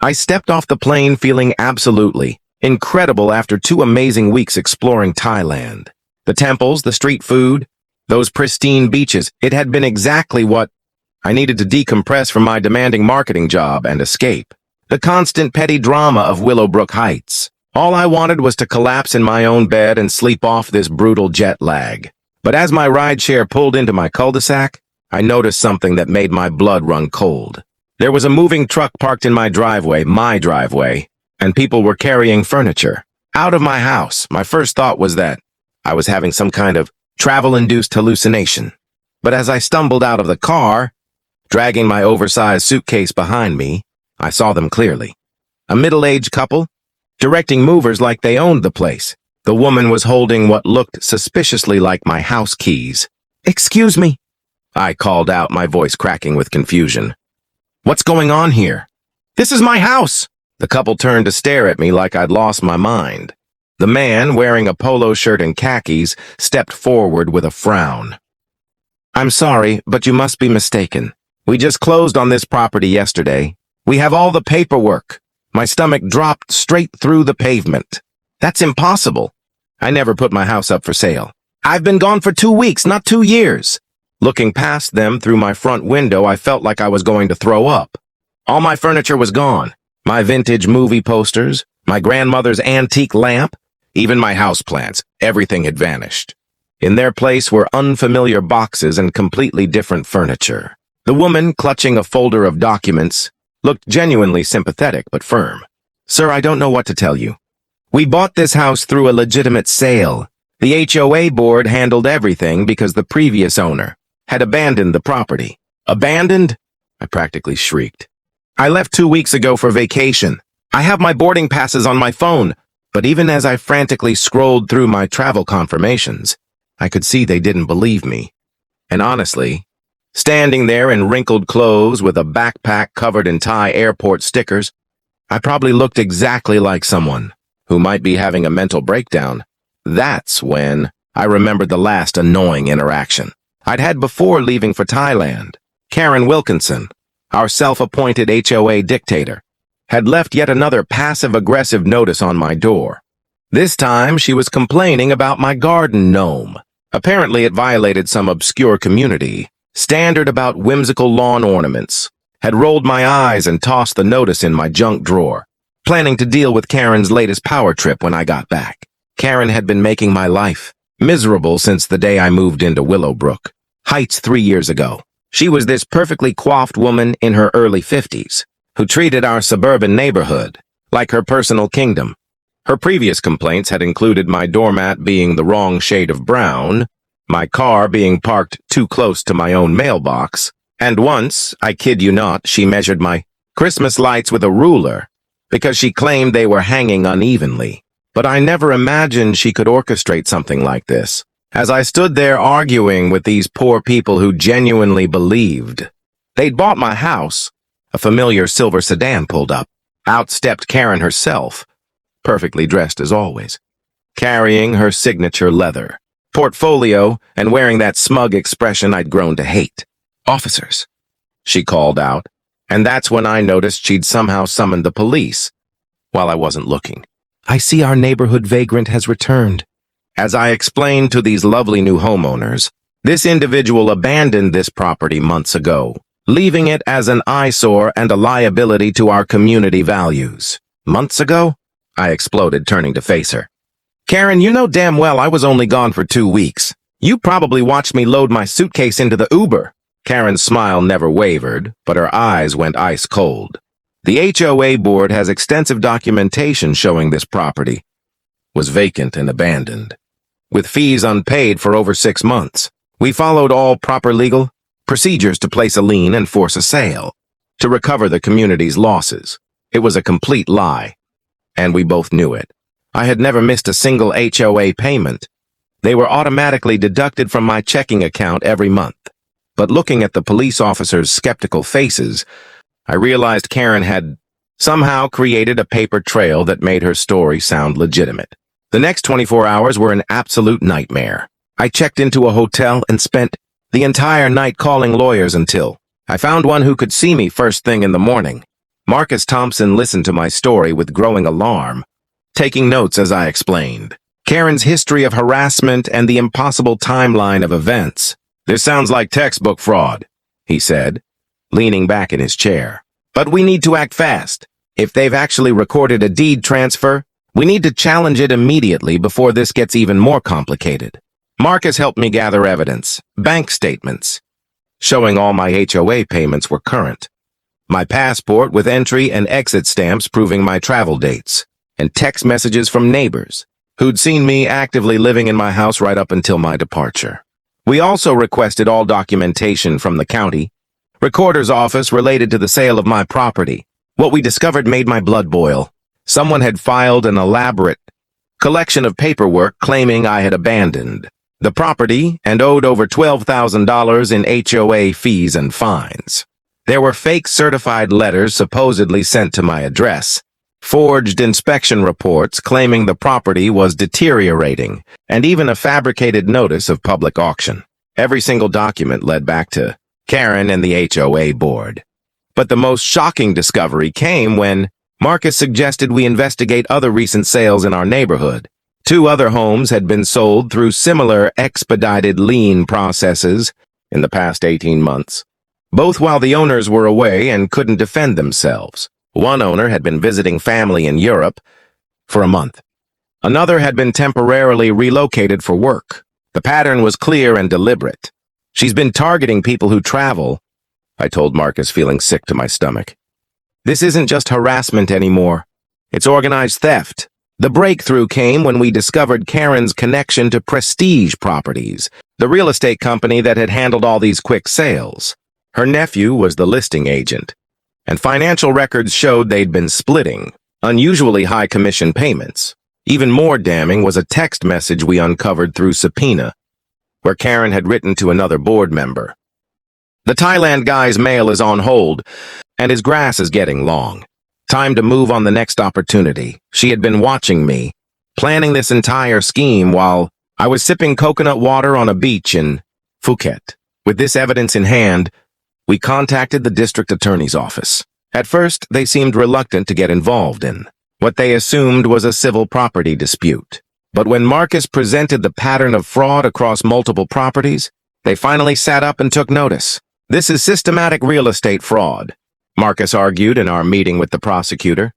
I stepped off the plane feeling absolutely incredible after 2 amazing weeks exploring Thailand. The temples, the street food, those pristine beaches, it had been exactly what I needed to decompress from my demanding marketing job and escape the constant petty drama of Willowbrook Heights. All I wanted was to collapse in my own bed and sleep off this brutal jet lag. But as my rideshare pulled into my cul-de-sac, I noticed something that made my blood run cold. There was a moving truck parked in my driveway, and people were carrying furniture out of my house. My first thought was that I was having some kind of travel-induced hallucination. But as I stumbled out of the car, dragging my oversized suitcase behind me, I saw them clearly. A middle-aged couple, directing movers like they owned the place. The woman was holding what looked suspiciously like my house keys. "Excuse me," I called out, my voice cracking with confusion. "What's going on here?" "This is my house." The couple turned to stare at me like I'd lost my mind. The man, wearing a polo shirt and khakis, stepped forward with a frown. "I'm sorry, but you must be mistaken. We just closed on this property yesterday. We have all the paperwork." My stomach dropped straight through the pavement. "That's impossible. I never put my house up for sale. I've been gone for 2 weeks, not 2 years. Looking past them through my front window, I felt like I was going to throw up. All my furniture was gone. My vintage movie posters, my grandmother's antique lamp, even my houseplants, everything had vanished. In their place were unfamiliar boxes and completely different furniture. The woman, clutching a folder of documents, looked genuinely sympathetic but firm. "Sir, I don't know what to tell you. We bought this house through a legitimate sale. The HOA board handled everything because the previous owner had abandoned the property." "Abandoned?" I practically shrieked. "I left 2 weeks ago for vacation. I have my boarding passes on my phone." But even as I frantically scrolled through my travel confirmations, I could see they didn't believe me. And honestly, standing there in wrinkled clothes with a backpack covered in Thai airport stickers, I probably looked exactly like someone who might be having a mental breakdown. That's when I remembered the last annoying interaction I'd had before leaving for Thailand. Karen Wilkinson, our self-appointed HOA dictator, had left yet another passive-aggressive notice on my door. This time, she was complaining about my garden gnome. Apparently, it violated some obscure community standard about whimsical lawn ornaments. Had rolled my eyes and tossed the notice in my junk drawer, planning to deal with Karen's latest power trip when I got back. Karen had been making my life miserable since the day I moved into Willowbrook Heights 3 years ago. She was this perfectly coiffed woman in her early 50s who treated our suburban neighborhood like her personal kingdom. Her previous complaints had included my doormat being the wrong shade of brown, my car being parked too close to my own mailbox, and once, I kid you not, she measured my Christmas lights with a ruler because she claimed they were hanging unevenly. But I never imagined she could orchestrate something like this. As I stood there arguing with these poor people who genuinely believed they'd bought my house, a familiar silver sedan pulled up. Out stepped Karen herself, perfectly dressed as always, carrying her signature leather portfolio and wearing that smug expression I'd grown to hate. "Officers," she called out, and that's when I noticed she'd somehow summoned the police while I wasn't looking. "I see our neighborhood vagrant has returned." As I explained to these lovely new homeowners, this individual abandoned this property months ago, leaving it as an eyesore and a liability to our community values. "Months ago?" I exploded, turning to face her. "Karen, you know damn well I was only gone for 2 weeks. You probably watched me load my suitcase into the Uber." Karen's smile never wavered, but her eyes went ice cold. "The HOA board has extensive documentation showing this property was vacant and abandoned, with fees unpaid for over 6 months. We followed all proper legal procedures to place a lien and force a sale to recover the community's losses. It was a complete lie, and we both knew it. I had never missed a single HOA payment. They were automatically deducted from my checking account every month." But looking at the police officers' skeptical faces, I realized Karen had somehow created a paper trail that made her story sound legitimate. The next 24 hours were an absolute nightmare. I checked into a hotel and spent the entire night calling lawyers until I found one who could see me first thing in the morning. Marcus Thompson listened to my story with growing alarm, taking notes as I explained Karen's history of harassment and the impossible timeline of events. "This sounds like textbook fraud," he said, leaning back in his chair. "But we need to act fast. If they've actually recorded a deed transfer, we need to challenge it immediately before this gets even more complicated." Marcus helped me gather evidence, bank statements, showing all my HOA payments were current, my passport with entry and exit stamps proving my travel dates, and text messages from neighbors who'd seen me actively living in my house right up until my departure. We also requested all documentation from the county recorder's office related to the sale of my property. What we discovered made my blood boil. Someone had filed an elaborate collection of paperwork claiming I had abandoned the property and owed over $12,000 in HOA fees and fines. There were fake certified letters supposedly sent to my address, forged inspection reports claiming the property was deteriorating, and even a fabricated notice of public auction. Every single document led back to Karen and the HOA board. But the most shocking discovery came when Marcus suggested we investigate other recent sales in our neighborhood. 2 other homes had been sold through similar expedited lien processes in the past 18 months, both while the owners were away and couldn't defend themselves. One owner had been visiting family in Europe for a month. Another had been temporarily relocated for work. The pattern was clear and deliberate. "She's been targeting people who travel," I told Marcus, feeling sick to my stomach. "This isn't just harassment anymore. It's organized theft." The breakthrough came when we discovered Karen's connection to Prestige Properties, the real estate company that had handled all these quick sales. Her nephew was the listing agent, and financial records showed they'd been splitting unusually high commission payments. Even more damning was a text message we uncovered through subpoena, where Karen had written to another board member. "The Thailand guy's mail is on hold, and his grass is getting long. Time to move on the next opportunity." She had been watching me, planning this entire scheme while I was sipping coconut water on a beach in Phuket. With this evidence in hand, we contacted the district attorney's office. At first, they seemed reluctant to get involved in what they assumed was a civil property dispute. But when Marcus presented the pattern of fraud across multiple properties, they finally sat up and took notice. "This is systematic real estate fraud," Marcus argued in our meeting with the prosecutor.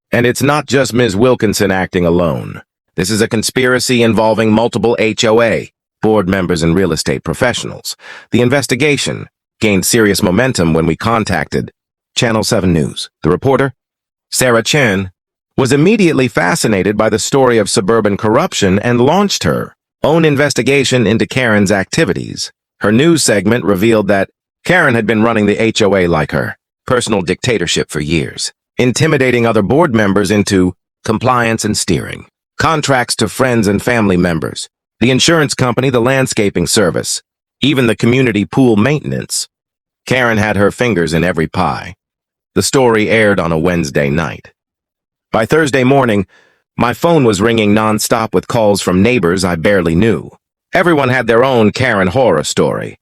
"And it's not just Ms. Wilkinson acting alone. This is a conspiracy involving multiple HOA, board members and real estate professionals." The investigation gained serious momentum when we contacted Channel 7 News. The reporter, Sarah Chen, was immediately fascinated by the story of suburban corruption and launched her own investigation into Karen's activities. Her news segment revealed that Karen had been running the HOA like her personal dictatorship for years, intimidating other board members into compliance and steering contracts to friends and family members, the insurance company, the landscaping service, even the community pool maintenance. Karen had her fingers in every pie. The story aired on a Wednesday night. By Thursday morning, my phone was ringing nonstop with calls from neighbors I barely knew. Everyone had their own Karen horror story,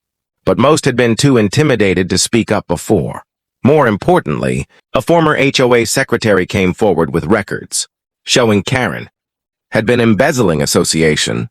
but most had been too intimidated to speak up before. More importantly, a former HOA secretary came forward with records showing Karen had been embezzling association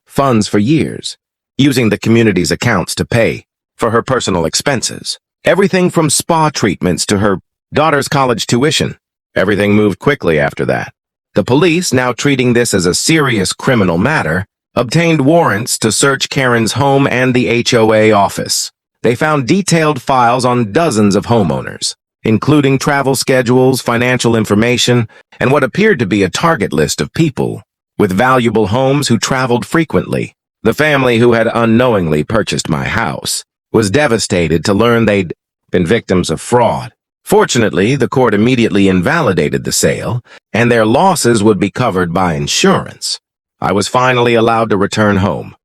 funds for years, using the community's accounts to pay for her personal expenses. Everything from spa treatments to her daughter's college tuition. Everything moved quickly after that. The police, now treating this as a serious criminal matter, obtained warrants to search Karen's home and the HOA office. They found detailed files on dozens of homeowners, including travel schedules, financial information, and what appeared to be a target list of people with valuable homes who traveled frequently. The family who had unknowingly purchased my house was devastated to learn they'd been victims of fraud. Fortunately, the court immediately invalidated the sale, and their losses would be covered by insurance. I was finally allowed to return home,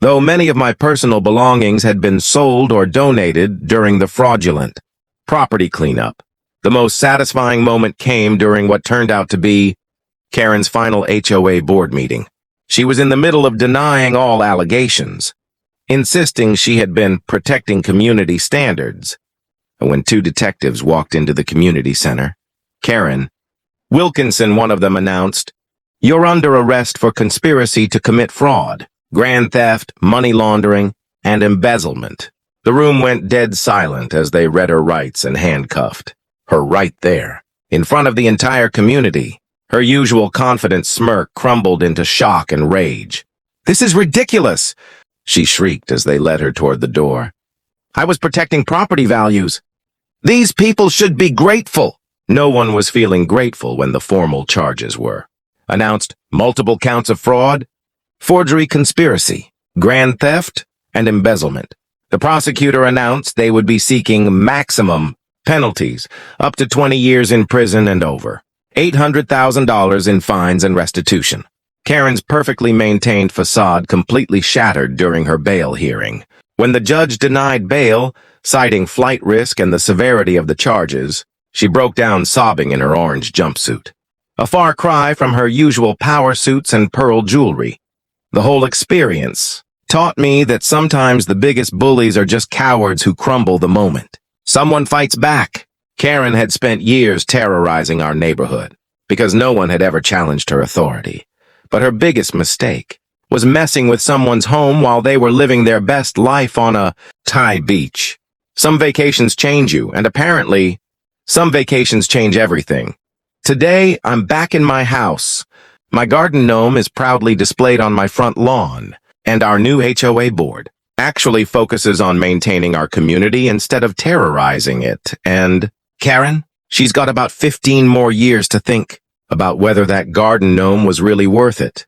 though many of my personal belongings had been sold or donated during the fraudulent property cleanup. The most satisfying moment came during what turned out to be Karen's final HOA board meeting. She was in the middle of denying all allegations, insisting she had been protecting community standards. when two detectives walked into the community center. Karen, Wilkinson, one of them, announced, "You're under arrest for conspiracy to commit fraud, grand theft, money laundering, and embezzlement." The room went dead silent as they read her rights and handcuffed her right there, in front of the entire community. Her usual confident smirk crumbled into shock and rage. "This is ridiculous!" she shrieked as they led her toward the door. "I was protecting property values. These people should be grateful." No one was feeling grateful when the formal charges were announced: multiple counts of fraud, forgery, conspiracy, grand theft, and embezzlement. The prosecutor announced they would be seeking maximum penalties, up to 20 years in prison and over $800,000 in fines and restitution. Karen's perfectly maintained facade completely shattered during her bail hearing. When the judge denied bail, citing flight risk and the severity of the charges, she broke down sobbing in her orange jumpsuit. A far cry from her usual power suits and pearl jewelry. The whole experience taught me that sometimes the biggest bullies are just cowards who crumble the moment someone fights back. Karen had spent years terrorizing our neighborhood because no one had ever challenged her authority. But her biggest mistake was messing with someone's home while they were living their best life on a Thai beach. Some vacations change you, and apparently, some vacations change everything. Today, I'm back in my house. My garden gnome is proudly displayed on my front lawn, and our new HOA board actually focuses on maintaining our community instead of terrorizing it. And Karen, she's got about 15 more years to think about whether that garden gnome was really worth it.